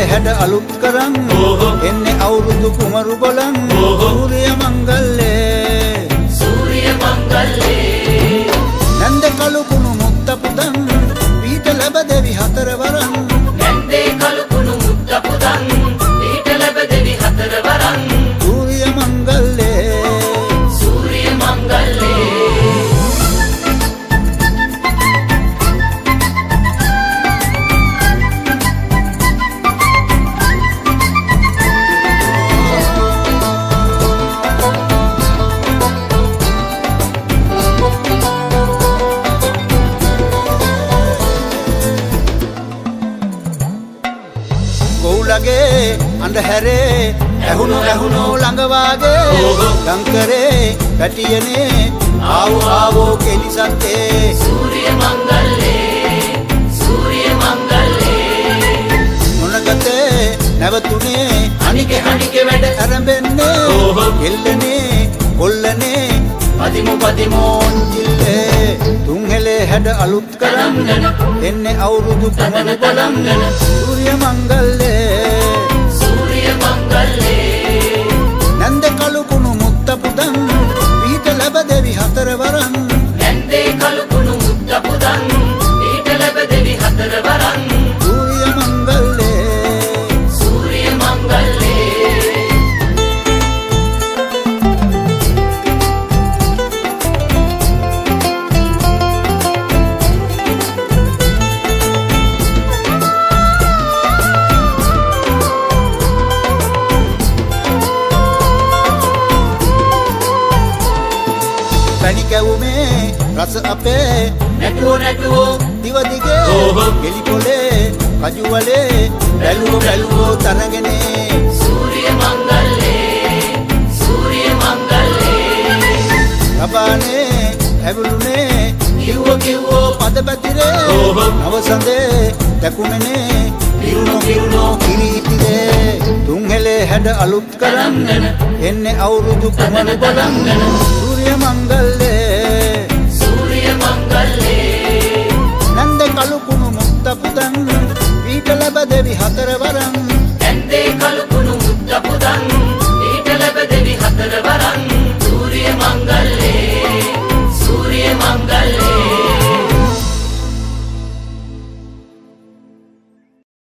හැඩ අලුත් කරන් එන්නේ අවුරුදු කුමරු බලන් සූර්ය මංගල්ලේ නන්ද කළු කුණු මුත්ත පුදන් පීඨ ලැබ දෙවි හතර වරන් නැන්දේ කළු කුණු මුත්ත පුදන් පීඨ ලැබ දෙවි හතර වරන් සූර්ය මංගල්ලේ ගොවුලගේ අඳුරේ ඇහුණු ළඟ වාගේ ගංකරේ පැටියනේ ආවෝ කෙලිසත්තේ සූර්ය මංගල්ලේ මොනගතේ නැවතුනේ අනිකේ වැඩ අරඹෙන්නේ එල්ලනේ කොල්ලනේ පදිමෝන් ජිල්ලේ තුන්හෙලේ හැඩ අලුත් කරන් එන්නේ අවුරුදු කුමරු බලන් සූර්ය මංගල්ලේ නන්ද කළු කුණු මුත්ත පුදන් පීඨ ලැබ දෙවි හතර වරන් නැන්දේ කළු කුණු මුත්ත පුදන් පීඨ ලැබ දෙවි හතර වරන් සූර්ය මංගල්ලේ පැණි කැවුමේ රස අපේ නැටුවෝ දිව දිගේ ගෙලි පොලේ කජු වලේ බැලුවෝ තරගනේ සූර්ය මංගල්ලේ රබානේ ඇවුලුනේ කිව්වෝ පද පැතිරේ නවසඳේ දැකුමනේ පිරුණෝ කිරීතිරේ තුන්හෙලේ හැඩ අලුත් කරන් එන්නේ අවුරුදු කුමරු බලන් සූර්ය මංගල්ලේ නන්ද කළු කුණු මුත්ත පුදන් පීඨ ලැබ දෙවි හතර වරන් නැන්දේ කළු